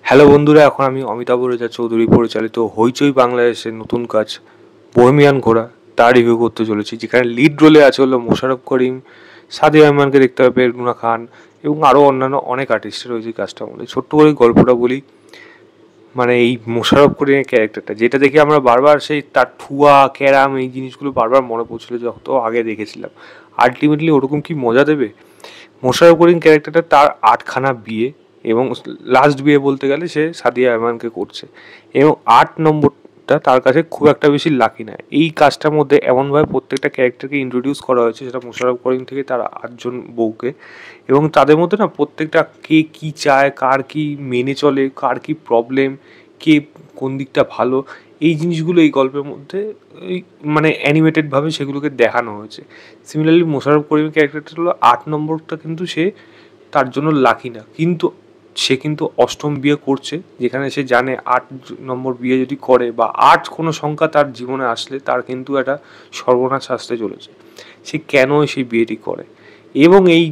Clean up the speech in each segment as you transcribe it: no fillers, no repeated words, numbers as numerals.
Hello বন্ধুরা, এখন আমি অমিতাভ রেজা চৌধুরী পরিচালিত হইচই বাংলাদেশের নতুন কাজ বোহেমিয়ান ঘোড়া তার রিভিউ করতে চলেছি, যেখানে লিড রোলে আছে হলো মোশাররফ করিম, সাদিয়া রহমানকে দেখতে পাবে, রুনা খান এবং আরও অন্যান্য অনেক আর্টিস্ট রয়েছে কাজটার মধ্যে। ছোট্ট করে গল্পটা বলি, মানে এই মোশাররফ করিমের ক্যারেক্টারটা যেটা দেখে আমরা বারবার সেই তার ঠুয়া ক্যারাম এই জিনিসগুলো বারবার মনে পড়ছিল যত আগে দেখেছিলাম। আলটিমেটলি ওরকম কি মজা দেবে? মোশাররফ করিম ক্যারেক্টারটা তার 8খানা বিয়ে এবং লাস্ট বিয়ে বলতে গেলে সে সাদিয়া আরমানকে করছে, এবং 8 নম্বরটা তার কাছে খুব একটা বেশি লাকি না। এই কাজটার মধ্যে এমনভাবে প্রত্যেকটা ক্যারেক্টারকে ইন্ট্রোডিউস করা হয়েছে, সেটা মোশাররফ করিম থেকে তার 8জন বউকে, এবং তাদের মধ্যে না প্রত্যেকটা কে কী চায়, কার কী মেনে চলে, কার কী প্রবলেম, কে কোন দিকটা ভালো, এই জিনিসগুলো এই গল্পের মধ্যে এই মানে অ্যানিমেটেডভাবে সেগুলোকে দেখানো হয়েছে। সিমিলারলি মোশাররফ করিমের ক্যারেক্টারটা হলো 8 নম্বরটা, কিন্তু সে তার জন্য লাকি না, কিন্তু সে কিন্তু অষ্টম বিয়ে করছে, যেখানে সে জানে 8 নম্বর বিয়ে যদি করে বা 8 কোনো সংখ্যা তার জীবনে আসলে তার কিন্তু একটা সর্বনাশ আসতে চলেছে। সে কেন সেই বিয়েটি করে, এবং এই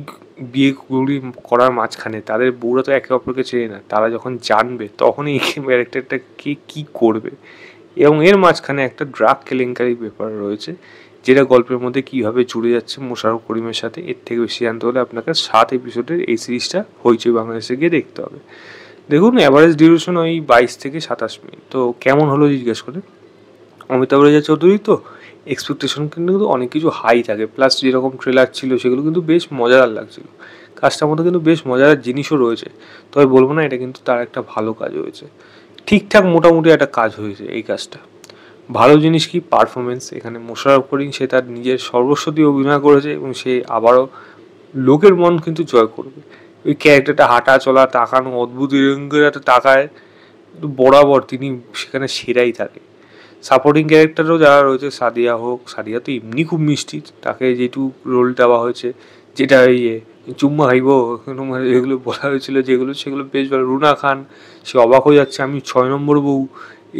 বিয়েগুলি করার মাঝখানে তাদের বউরা তো একে অপরকে চেনে না, তারা যখন জানবে তখনই এই ক্যারেক্টারটা কে কী করবে। এবং এর মাঝখানে একটা ড্রাগ কেলেঙ্কারি ব্যাপার রয়েছে, যেটা গল্পের মধ্যে কীভাবে জুড়ে যাচ্ছে মোশাররফ করিমের সাথে। এর থেকে বেশি জানতে হলে আপনাকে 7 এপিসোডের এই সিরিজটা হইচই বাংলাদেশে গিয়ে দেখতে হবে। দেখুন, অ্যাভারেজ ডিউরেশন ওই 22 থেকে 27 মিনিট। তো কেমন হলো জিজ্ঞেস করে, অমিতাভ রেজা চৌধুরী তো এক্সপেকটেশন কিন্তু অনেক কিছু হাই থাকে, প্লাস যেরকম ট্রেলার ছিল সেগুলো কিন্তু বেশ মজাদার লাগছিল। কাজটার মধ্যে কিন্তু বেশ মজাদার জিনিসও রয়েছে, তবে বলবো না এটা কিন্তু তার একটা ভালো কাজ হয়েছে। ঠিকঠাক মোটামুটি একটা কাজ হয়েছে এই কাজটা। ভালো জিনিস কি পারফরমেন্স, এখানে মোশাররফ করিম সে তার নিজের সর্বস্ব দিয়ে অভিনয় করেছে, এবং সে আবারও লোকের মন কিন্তু জয় করবে। ওই ক্যারেক্টারটা হাঁটা চলা তাকানো অদ্ভুত রঙের একটা তাকায়, বরাবর তিনি সেখানে সেরাই থাকে। সাপোর্টিং ক্যারেক্টারও যারা রয়েছে, সাদিয়া হোক, সাদিয়া তো এমনি খুব মিষ্টি, তাকে যেটুকু রোল দেওয়া হয়েছে, যেটা ইয়ে চুম্মা খাইব যেগুলো বলা হয়েছিল, যেগুলো সেগুলো বেশ ভালো। রুনা খান, সে অবাক হয়ে যাচ্ছে আমি 6 নম্বর বউ,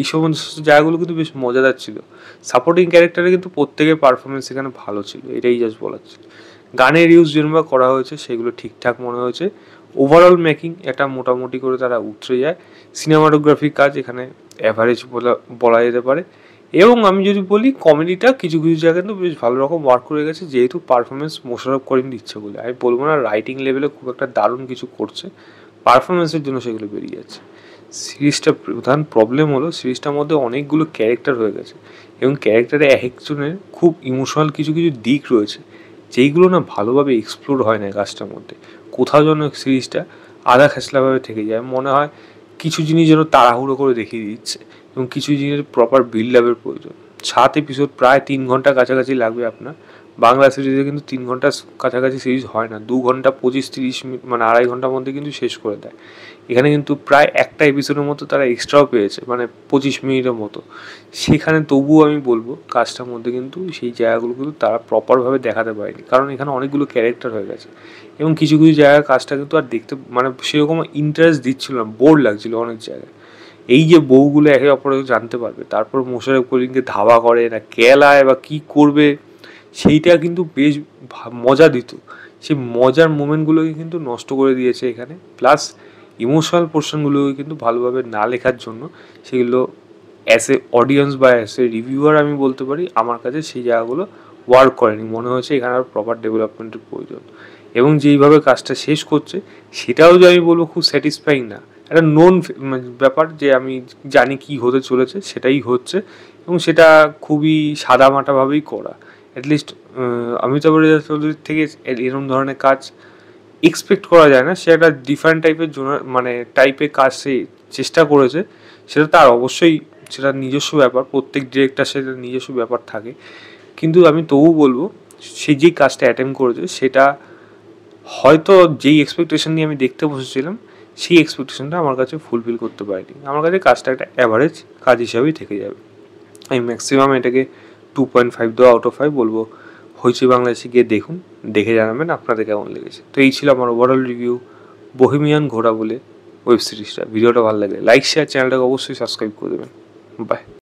এই সমস্ত জায়গাগুলো কিন্তু বেশ মজাদার ছিল। সাপোর্টিং ক্যারেক্টারে কিন্তু প্রত্যেকের পারফরমেন্স এখানে ভালো ছিল, এটাই জাস্ট বলার ছিল। গানের ইউজ যেভাবে করা হয়েছে সেগুলো ঠিকঠাক মনে হয়েছে। ওভারঅল মেকিং এটা মোটামুটি করে তারা উতরে যায়। সিনেমাটোগ্রাফির কাজ এখানে অ্যাভারেজ বলা যেতে পারে। এবং আমি যদি বলি কমেডিটা কিছু কিছু জায়গায় কিন্তু বেশ ভালো রকম ওয়ার্ক করে গেছে, যেহেতু পারফরমেন্স মোশাররফ করিম দিচ্ছে বলে। আমি বলবো না রাইটিং লেভেলে খুব একটা দারুণ কিছু করছে, পারফরমেন্সের জন্য সেগুলো বেরিয়ে যাচ্ছে। সিরিজটা প্রধান প্রবলেম হলো সিরিজটার মধ্যে অনেকগুলো ক্যারেক্টার হয়ে গেছে, এবং ক্যারেক্টারে এক একজনের খুব ইমোশনাল কিছু কিছু দিক রয়েছে, যেইগুলো না ভালোভাবে এক্সপ্লোর হয় না কাজটার মধ্যে। কোথাও যেন সিরিজটা আধা খেসলাভাবে থেকে যায়, মনে হয় কিছু জিনিস যেন তাড়াহুড়ো করে দেখিয়ে দিচ্ছে, এবং কিছু জিনিসের প্রপার বিল্ড আপের প্রয়োজন। 7 এপিসোড প্রায় 3 ঘন্টা কাছাকাছি লাগবে আপনার। বাংলা সিরিজে কিন্তু 3 ঘন্টার কাছাকাছি সিরিজ হয় না, 2 ঘন্টা 25-30 মিনিট মানে 2.5 ঘন্টার মধ্যে কিন্তু শেষ করে দেয়। এখানে কিন্তু প্রায় একটা এপিসোডের মতো তারা এক্সট্রাও পেয়েছে, মানে 25 মিনিটের মতো। সেখানে তবুও আমি বলবো কাজটার মধ্যে কিন্তু সেই জায়গাগুলো কিন্তু তারা প্রপারভাবে দেখাতে পারেনি, কারণ এখানে অনেকগুলো ক্যারেক্টার হয়ে গেছে, এবং কিছু কিছু জায়গায় কাজটা কিন্তু আর দেখতে মানে সেরকম ইন্টারেস্ট দিচ্ছিল না, বোর লাগছিল অনেক জায়গায়। এই যে বউগুলো একে অপরকে জানতে পারবে, তারপর মোশাররফ করিমকে ধাওয়া করে না কেলায় বা কী করবে, সেইটা কিন্তু বেশ মজা দিত। সেই মজার মোমেন্টগুলোকে কিন্তু নষ্ট করে দিয়েছে এখানে। প্লাস ইমোশনাল পোর্শনগুলোকে কিন্তু ভালোভাবে না লেখার জন্য সেগুলো অ্যাজ এ অডিয়েন্স বা অ্যাজ এ রিভিউয়ার আমি বলতে পারি আমার কাছে সেই জায়গাগুলো ওয়ার্ক করেনি। মনে হয়েছে এখানে আর প্রপার ডেভেলপমেন্টের প্রয়োজন, এবং যেইভাবে কাজটা শেষ করছে সেটাও যে আমি বলবো খুব স্যাটিসফাইং না। একটা নোন ব্যাপার যে আমি জানি কি হতে চলেছে সেটাই হচ্ছে, এবং সেটা খুবই সাদামাটাভাবেই করা। অ্যাটলিস্ট অমিতাভ রেজা চৌধুরীর থেকে এরকম ধরনের কাজ এক্সপেক্ট করা যায় না। সে একটা ডিফারেন্ট টাইপের মানে টাইপের কাজ সে চেষ্টা করেছে, সেটা তার অবশ্যই সেটা নিজস্ব ব্যাপার, প্রত্যেক ডিরেক্টর সেটা নিজস্ব ব্যাপার থাকে। কিন্তু আমি তবু বলবো সে যেই কাজটা অ্যাটেম্প করেছে সেটা হয়তো যেই এক্সপেকটেশন নিয়ে আমি দেখতে বসেছিলাম সেই এক্সপেকটেশনটা আমার কাছে ফুলফিল করতে পারিনি। আমার কাছে কাজটা একটা অ্যাভারেজ কাজ হিসাবেই থেকে যাবে। আমি ম্যাক্সিমাম এটাকে 2.5 দেওয়া আউট অফ 5 বলবো। হইচই বাংলাদেশে গিয়ে দেখুন, দেখে জানাবেন আপনাদের কেমন লেগেছে। তো এই ছিল আমার ওভারঅল রিভিউ বোহেমিয়ান ঘোড়া বলে ওয়েব সিরিজটা। ভিডিওটা ভালো লাগলে লাইক শেয়ার, চ্যানেলটাকে অবশ্যই সাবস্ক্রাইব করে দেবেন। বাই।